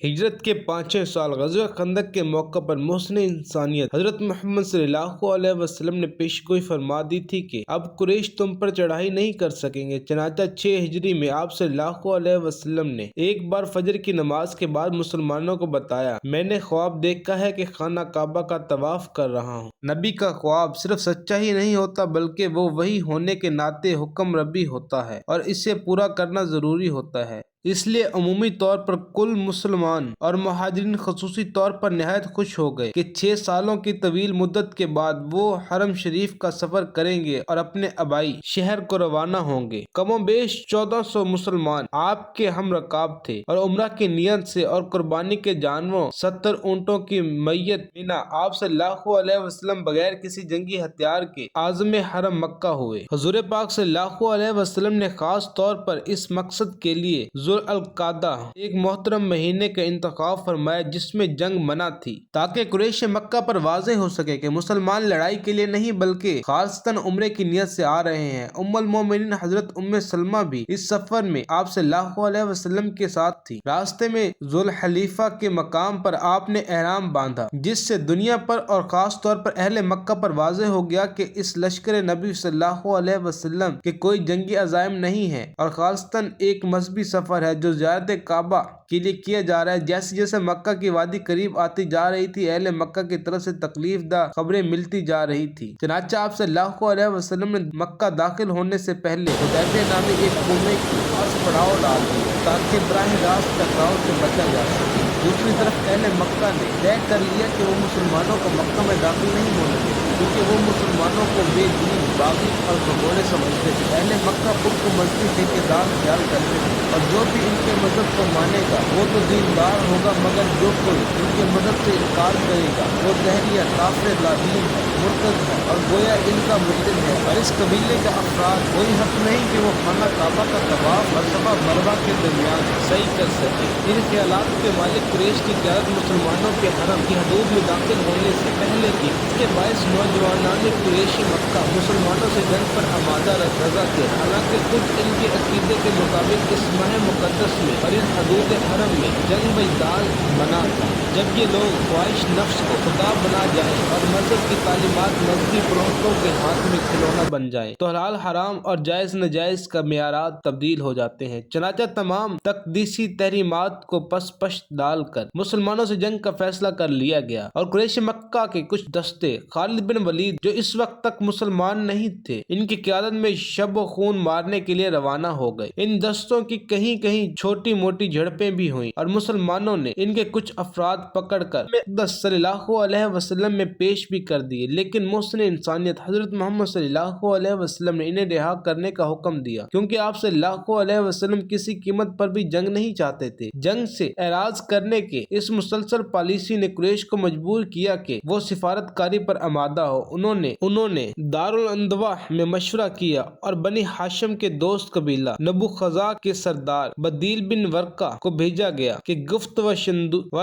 ہجرت کے 5 سال غزوہ خندق کے موقع پر محسن انسانیت حضرت محمد صلی اللہ علیہ وسلم نے پیشگوئی فرما دی تھی کہ اب قریش تم پر چڑھائی نہیں کر سکیں گے۔ چنانچہ 6 ہجری میں آپ صلی اللہ علیہ وسلم نے ایک بار فجر کی نماز کے بعد مسلمانوں کو بتایا، میں نے خواب دیکھا ہے کہ خانہ کعبہ کا طواف کر رہا ہوں۔ نبی کا خواب صرف سچا ہی نہیں ہوتا بلکہ وہ وحی ہونے کے ناطے حکم ربی ہوتا ہے اور اسے پورا کرنا ضروری ہوتا ہے۔ اس لیے عمومی طور پر کل مسلمان اور مہاجرین خصوصی طور پر نہایت خوش ہو گئے کہ 6 سالوں کی طویل مدت کے بعد وہ حرم شریف کا سفر کریں گے اور اپنے آبائی شہر کو روانہ ہوں گے۔ کم و بیش 1400 مسلمان آپ کے ہم رکاب تھے اور عمرہ کی نیت سے اور قربانی کے جانوروں 70 اونٹوں کی میت بنا آپ صلی اللہ علیہ وسلم بغیر کسی جنگی ہتھیار کے عازم حرم مکہ ہوئے۔ حضور پاک صلی اللہ علیہ وسلم نے خاص طور پر اس مقصد کے لیے ذو القعدہ ایک محترم مہینے کا انتخاب فرمایا جس میں جنگ منع تھی، تاکہ قریش مکہ پر واضح ہو سکے کہ مسلمان لڑائی کے لیے نہیں بلکہ خالصتاً عمرے کی نیت سے آ رہے ہیں۔ ام المومنین حضرت ام سلمہ بھی اس سفر میں آپ صلی اللہ علیہ وسلم کے ساتھ تھی۔ راستے میں ذوالحلیفہ کے مقام پر آپ نے احرام باندھا، جس سے دنیا پر اور خاص طور پر اہل مکہ پر واضح ہو گیا کہ اس لشکر نبی صلی اللہ علیہ وسلم کے کوئی جنگی عزائم نہیں ہے اور خالصتاً ایک مذہبی سفر ہے جو زیارت کعبہ کے لیے کیا جا رہا ہے۔ جیسے جیسے مکہ کی وادی قریب آتی جا رہی تھی، اہل مکہ کی طرف سے تکلیف دہ خبریں ملتی جا رہی تھی۔ چنانچہ آپ صلی اللہ علیہ وسلم نے مکہ داخل ہونے سے پہلے حدیبیہ نامی ایک قومے کی پاس پڑاؤ ڈال دیا تاکہ براہ راست ٹکراؤ سے بچا جا سکے۔ دوسری طرف اہل مکہ نے طے کر لیا کہ وہ مسلمانوں کو مکہ میں داخل نہیں ہونے دیں کیونکہ وہ مسلمانوں کو بے دین، باغی اور بھگوڑے سمجھتے تھے۔ اہل مکہ خود کو مذہبی ٹھیکیدار خیال کرتے تھے اور جو بھی ان کے مذہب کو مانے گا وہ تو دیندار ہوگا، مگر جو کوئی ان کے مذہب سے انکار کرے گا وہ دہریہ، کافر، لادین ہے، مرتد ہے اور گویا ان کا مجرم ہے۔ اور اس قبیلے کا افراد کوئی حق نہیں کہ وہ خانہ کعبہ کا طواف اور صفا مروہ کے درمیان صحیح کر سکے۔ ان خیالات کے مالک قریش کی قیادت مسلمانوں کے حرم کی حدود میں داخل ہونے سے پہلے کی، اس کے باعث نوجوانان قریش مکہ مسلمانوں سے جنگ پر آمادہ رضا تھے، حالانکہ خود ان کے عقیدے کے مطابق اس ماہ مقدس میں اور ان حدود حرم میں جنگ بجدال منع تھا۔ جب یہ لوگ خواہش نفس کو خدا بنا جائیں اور مذہب کی تعلیمات مذہبی پروہتوں کے ہاتھ میں کھلونا بن جائے تو حلال حرام اور جائز ناجائز کا معیارات تبدیل ہو جاتے ہیں۔ چنانچہ تمام تقدیسی تحریمات کو پس پشت ڈال کر مسلمانوں سے جنگ کا فیصلہ کر لیا گیا اور قریش مکہ کے کچھ دستے خالد بن ولید جو اس وقت تک مسلمان نہیں تھے، ان کی قیادت میں شب و خون مارنے کے لیے روانہ ہو گئے۔ ان دستوں کی کہیں کہیں چھوٹی موٹی جھڑپیں بھی ہوئیں اور مسلمانوں نے ان کے کچھ افراد پکڑ کر مقدس صلی اللہ علیہ وسلم میں پیش بھی کر دیے، لیکن محسن انسانیت حضرت محمد صلی اللہ علیہ وسلم نے انہیں رہا کرنے کا حکم دیا، کیونکہ آپ صلی اللہ علیہ وسلم کسی قیمت پر بھی جنگ نہیں چاہتے تھے۔ جنگ سے اعراض کرنے کے اس مسلسل پالیسی نے قریش کو مجبور کیا کہ وہ سفارت کاری پر آمادہ ہو۔ انہوں نے دارالاندوا میں مشورہ کیا اور بنی ہاشم کے دوست قبیلہ نبوخزا کے سردار بدیل بن ورقہ کو بھیجا گیا کہ گفت و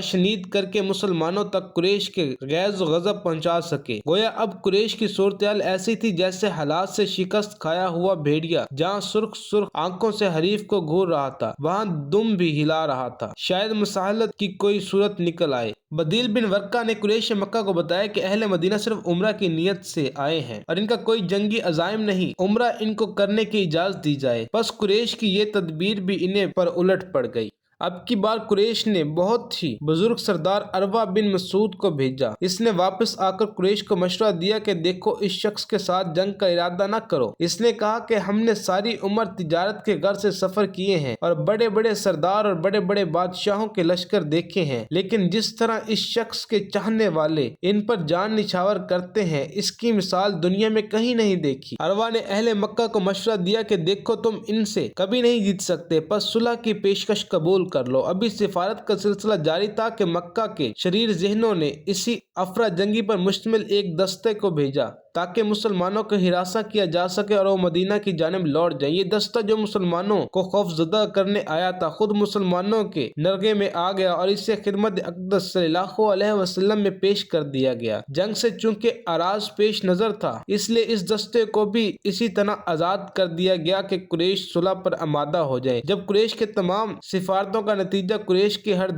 شنید کر کے مسلمانوں تک قریش کے غیظ و غضب پہنچا سکے۔ گویا اب قریش کی صورتحال ایسی تھی جیسے حالات سے شکست کھایا ہوا بھیڑیا جہاں سرخ آنکھوں سے حریف کو گھور رہا تھا وہاں دم بھی ہلا رہا تھا، شاید مصالحت کی کوئی صورت نکل آئے۔ بدیل بن ورقہ نے قریش مکہ کو بتایا کہ اہل مدینہ صرف عمرہ کی نیت سے آئے ہیں اور ان کا کوئی جنگی عزائم نہیں، عمرہ ان کو کرنے کی اجازت دی جائے۔ بس قریش کی یہ تدبیر بھی انہیں پر الٹ پڑ گئی۔ اب کی بار قریش نے بہت ہی بزرگ سردار عروہ بن مسعود کو بھیجا۔ اس نے واپس آ کر قریش کو مشورہ دیا کہ دیکھو، اس شخص کے ساتھ جنگ کا ارادہ نہ کرو۔ اس نے کہا کہ ہم نے ساری عمر تجارت کے غرض سے سفر کیے ہیں اور بڑے بڑے سردار اور بڑے بڑے بادشاہوں کے لشکر دیکھے ہیں، لیکن جس طرح اس شخص کے چاہنے والے ان پر جان نچھاور کرتے ہیں، اس کی مثال دنیا میں کہیں نہیں دیکھی۔ عروہ نے اہل مکہ کو مشورہ دیا کہ دیکھو، تم ان سے کبھی نہیں جیت سکتے، پس صلح کی پیشکش قبول کر لو۔ ابھی سفارت کا سلسلہ جاری تھا کہ مکہ کے شریر ذہنوں نے اسی افرا جنگی پر مشتمل ایک دستے کو بھیجا تاکہ مسلمانوں کو ہراساں کیا جا سکے اور وہ مدینہ کی جانب لوٹ جائیں۔ یہ دستہ جو مسلمانوں کو خوف زدہ کرنے آیا تھا خود مسلمانوں کے نرغے میں آ گیا اور اسے خدمت اقدس صلی اللہ علیہ وسلم میں پیش کر دیا گیا۔ جنگ سے چونکہ اعراض پیش نظر تھا اس لیے اس دستے کو بھی اسی طرح آزاد کر دیا گیا کہ قریش صلح پر آمادہ ہو جائے۔ جب قریش کے تمام سفارتوں کا نتیجہ قریش کے ہر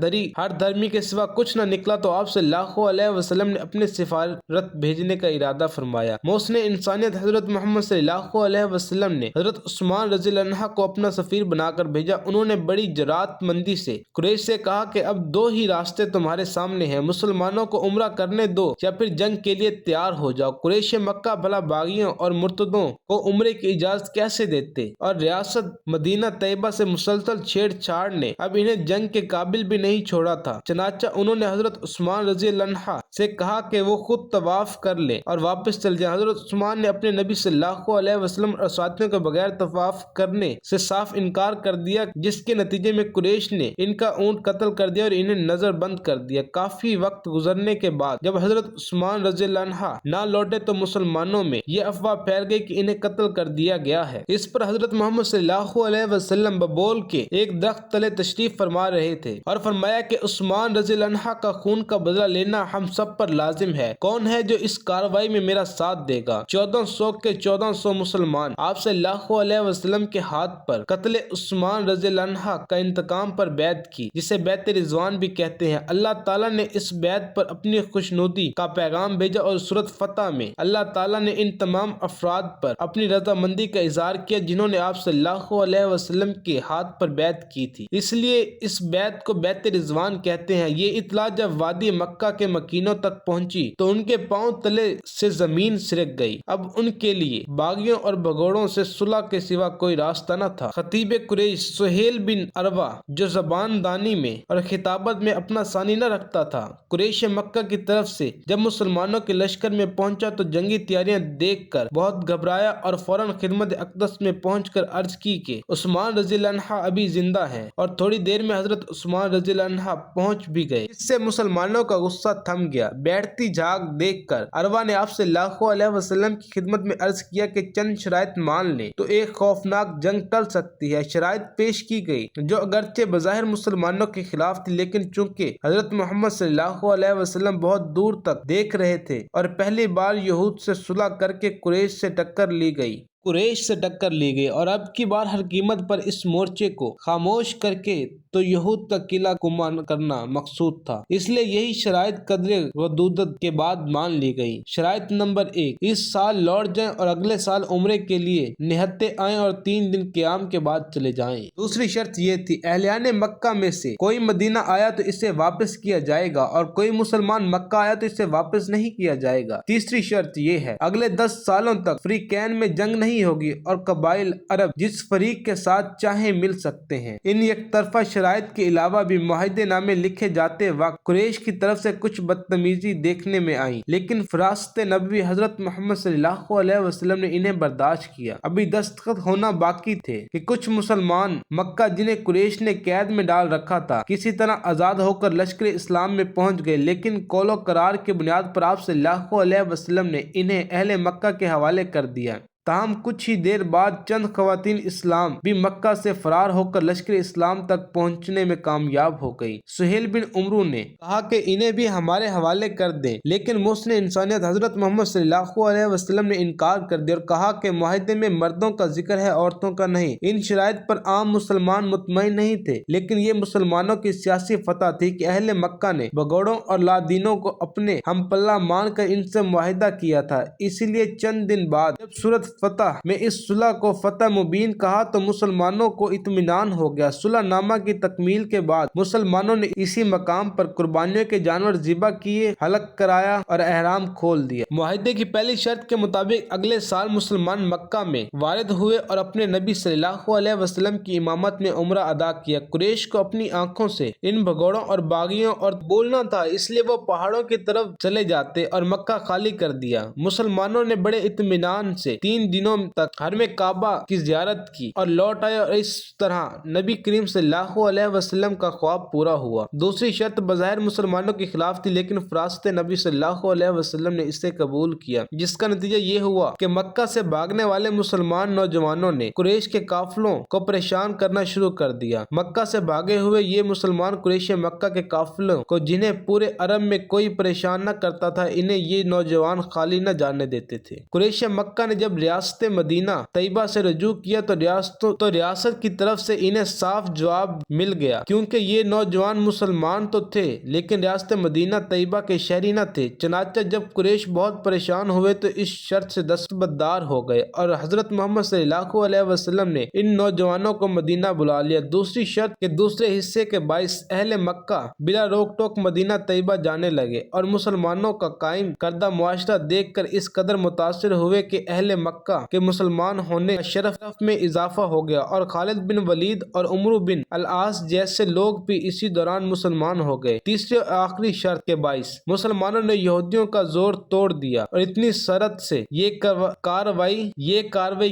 دھرمی کے سوا کچھ نہ نکلا تو آپ صلی اللہ علیہ وسلم نے اپنے سفارت بھیجنے کا ارادہ فرمایا۔ محسن انسانیت حضرت محمد صلی اللہ علیہ وسلم نے حضرت عثمان رضی اللہ عنہ کو اپنا سفیر بنا کر بھیجا۔ انہوں نے بڑی جرات مندی سے قریش سے کہا کہ اب دو ہی راستے تمہارے سامنے ہیں، مسلمانوں کو عمرہ کرنے دو یا پھر جنگ کے لیے تیار ہو جاؤ۔ قریش مکہ بھلا باغیوں اور مرتدوں کو عمرے کی اجازت کیسے دیتے، اور ریاست مدینہ طیبہ سے مسلسل چھیڑ چھاڑ نے اب انہیں جنگ کے قابل بھی نہیں چھوڑا تھا۔ چنانچہ انہوں نے حضرت عثمان رضی اللہ عنہ سے کہا کہ وہ خود طواف کر لیں اور واپس چل جائیں۔ حضرت عثمان نے اپنے نبی صلی اللہ علیہ وسلم اور ساتھیوں کے بغیر طواف کرنے سے صاف انکار کر دیا، جس کے نتیجے میں قریش نے ان کا اونٹ قتل کر دیا اور انہیں نظر بند کر دیا۔ کافی وقت گزرنے کے بعد جب حضرت عثمان رضی اللہ عنہ نہ لوٹے تو مسلمانوں میں یہ افواہ پھیل گئی کہ انہیں قتل کر دیا گیا ہے۔ اس پر حضرت محمد صلی اللہ علیہ وسلم ببول کے ایک درخت تلے تشریف فرما رہے تھے اور فرمایا کہ عثمان رضی اللہ عنہ کا خون کا بدلہ لینا ہم سب پر لازم ہے، کون ہے جو اس کارروائی میں میرا ساتھ دے گا؟ 1400 کے 1400 مسلمان آپ صلی اللہ علیہ وسلم کے ہاتھ پر قتل عثمان رضی اللہ عنہ کا انتقام پر بیعت کی، جسے بیعت رضوان بھی کہتے ہیں۔ اللہ تعالیٰ نے اس بیعت پر اپنی خوشنودی کا پیغام بھیجا اور سورۃ فتح میں اللہ تعالیٰ نے ان تمام افراد پر اپنی رضامندی کا اظہار کیا جنہوں نے آپ صلی اللہ علیہ وسلم کے ہاتھ پر بیعت کی تھی، اس لیے اس بیعت کو بیعت رضوان کہتے ہیں۔ یہ اطلاع جب وادی مکہ کے مکینوں تک پہنچی تو ان کے پاؤں تلے سے زمین سرک گئی۔ اب ان کے لیے باغیوں اور بھگوڑوں سے صلح کے سوا کوئی راستہ نہ تھا۔ خطیب قریش سہیل بن عروہ جو زبان دانی میں اور خطابت میں اپنا ثانی نہ رکھتا تھا، قریش مکہ کی طرف سے جب مسلمانوں کے لشکر میں پہنچا تو جنگی تیاریاں دیکھ کر بہت گھبرایا اور فوراً خدمت اقدس میں پہنچ کر عرض کی کہ عثمان رضی اللہ عنہ ابھی زندہ ہیں، اور تھوڑی دیر میں حضرت عثمان رضی اللہ عنہ پہنچ بھی گئے۔ اس سے مسلمانوں کا غصہ تھم گیا۔ بیٹھتی جھاگ دیکھ کر عروہ نے آپ صلی اللہ علیہ وسلم کی خدمت میں عرض کیا کہ چند شرائط مان لیں تو ایک خوفناک جنگ ٹل سکتی ہے۔ شرائط پیش کی گئی جو اگرچہ بظاہر مسلمانوں کے خلاف تھی، لیکن چونکہ حضرت محمد صلی اللہ علیہ وسلم بہت دور تک دیکھ رہے تھے اور پہلی بار یہود سے صلح کر کے قریش سے ٹکر لی گئی اور اب کی بار ہر قیمت پر اس مورچے کو خاموش کر کے تو یہود کا قلعہ کمان کرنا مقصود تھا، اس لیے یہی شرائط قدر غدودت کے بعد مان لی گئی۔ شرائط نمبر 1، اس سال لوٹ جائیں اور اگلے سال عمرے کے لیے نہتے آئیں اور 3 دن قیام کے بعد چلے جائیں۔ دوسری شرط یہ تھی، اہلیان مکہ میں سے کوئی مدینہ آیا تو اسے واپس کیا جائے گا اور کوئی مسلمان مکہ آیا تو اسے واپس نہیں کیا جائے گا۔ تیسری شرط یہ ہے، اگلے 10 سالوں تک فریقین میں جنگ نہیں ہوگی اور قبائل عرب جس فریق کے ساتھ چاہیں مل سکتے ہیں۔ ان یک طرفہ شرائط کے علاوہ بھی معاہدے نامے لکھے جاتے وقت قریش کی طرف سے کچھ بدتمیزی دیکھنے میں آئی، لیکن فراست نبوی حضرت محمد صلی اللہ علیہ وسلم نے انہیں برداشت کیا۔ ابھی دستخط ہونا باقی تھے کہ کچھ مسلمان مکہ جنہیں قریش نے قید میں ڈال رکھا تھا کسی طرح آزاد ہو کر لشکر اسلام میں پہنچ گئے، لیکن قول و قرار کی بنیاد پر آپ صلی اللہ علیہ وسلم نے انہیں اہل مکہ کے حوالے کر دیا۔ تاہم کچھ ہی دیر بعد چند خواتین اسلام بھی مکہ سے فرار ہو کر لشکر اسلام تک پہنچنے میں کامیاب ہو گئی۔ سہیل بن عمرو نے کہا کہ انہیں بھی ہمارے حوالے کر دیں، لیکن محسن انسانیت حضرت محمد صلی اللہ علیہ وسلم نے انکار کر دیا اور کہا کہ معاہدے میں مردوں کا ذکر ہے، عورتوں کا نہیں۔ ان شرائط پر عام مسلمان مطمئن نہیں تھے، لیکن یہ مسلمانوں کی سیاسی فتح تھی کہ اہل مکہ نے بگوڑوں اور لادینوں کو اپنے ہم پلہ مان کر ان سے معاہدہ کیا تھا۔ اسی لیے چند دن بعد جب سورۃ فتح میں اس صلح کو فتح مبین کہا تو مسلمانوں کو اطمینان ہو گیا۔ صلح نامہ کی تکمیل کے بعد مسلمانوں نے اسی مقام پر قربانیوں کے جانور ذبح کیے، حلق کرایا اور احرام کھول دیا۔ معاہدے کی پہلی شرط کے مطابق اگلے سال مسلمان مکہ میں وارد ہوئے اور اپنے نبی صلی اللہ علیہ وسلم کی امامت میں عمرہ ادا کیا۔ قریش کو اپنی آنکھوں سے ان بھگوڑوں اور باغیوں اور بولنا تھا، اس لیے وہ پہاڑوں کی طرف چلے جاتے اور مکہ خالی کر دیا۔ مسلمانوں نے بڑے اطمینان سے 3 3 دنوں تک حرم کعبہ کی زیارت کی اور لوٹ آئے، اور اس طرح نبی کریم صلی اللہ علیہ وسلم کا خواب پورا ہوا۔ دوسری شرط بظاہر مسلمانوں کے خلاف تھی، لیکن فراست نبی صلی اللہ علیہ وسلم نے اسے قبول کیا، جس کا نتیجہ یہ ہوا کہ مکہ سے بھاگنے والے مسلمان نوجوانوں نے قریش کے قافلوں کو پریشان کرنا شروع کر دیا۔ مکہ سے بھاگے ہوئے یہ مسلمان قریش مکہ کے قافلوں کو، جنہیں پورے عرب میں کوئی پریشان نہ کرتا تھا، انہیں یہ نوجوان خالی نہ جانے دیتے تھے۔ قریش مکہ نے جب ریاست مدینہ طیبہ سے رجوع کیا تو ریاست کی طرف سے انہیں صاف جواب مل گیا، کیونکہ یہ نوجوان مسلمان تو تھے لیکن ریاست مدینہ طیبہ کے شہری نہ تھے۔ چنانچہ جب قریش بہت پریشان ہوئے تو اس شرط سے دستبردار ہو گئے اور حضرت محمد صلی اللہ علیہ وسلم نے ان نوجوانوں کو مدینہ بلا لیا۔ دوسری شرط کہ دوسرے حصے کے باعث اہل مکہ بلا روک ٹوک مدینہ طیبہ جانے لگے، اور مسلمانوں کا قائم کردہ معاشرہ دیکھ کر اس قدر متاثر ہوئے کہ اہل مکہ کے مسلمان ہونے کا شرف میں اضافہ ہو گیا، اور خالد بن ولید اور عمرو بن العاص جیسے لوگ بھی اسی دوران مسلمان ہو گئے۔ تیسری اور آخری شرط کے باعث مسلمانوں نے یہودیوں کا زور توڑ دیا، اور اتنی شرط سے یہ کاروائی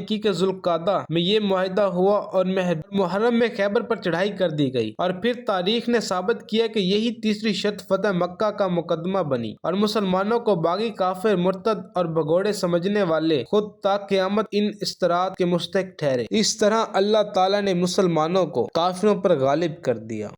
کی کہ ذوالقعدہ میں یہ معاہدہ ہوا اور محرم میں خیبر پر چڑھائی کر دی گئی، اور پھر تاریخ نے ثابت کیا کہ یہی تیسری شرط فتح مکہ کا مقدمہ بنی، اور مسلمانوں کو باغی کافر، مرتد اور بھگوڑے سمجھنے والے خود تا قیامت ان استرات کے مستحق ٹھہرے۔ اس طرح اللہ تعالیٰ نے مسلمانوں کو کافروں پر غالب کر دیا۔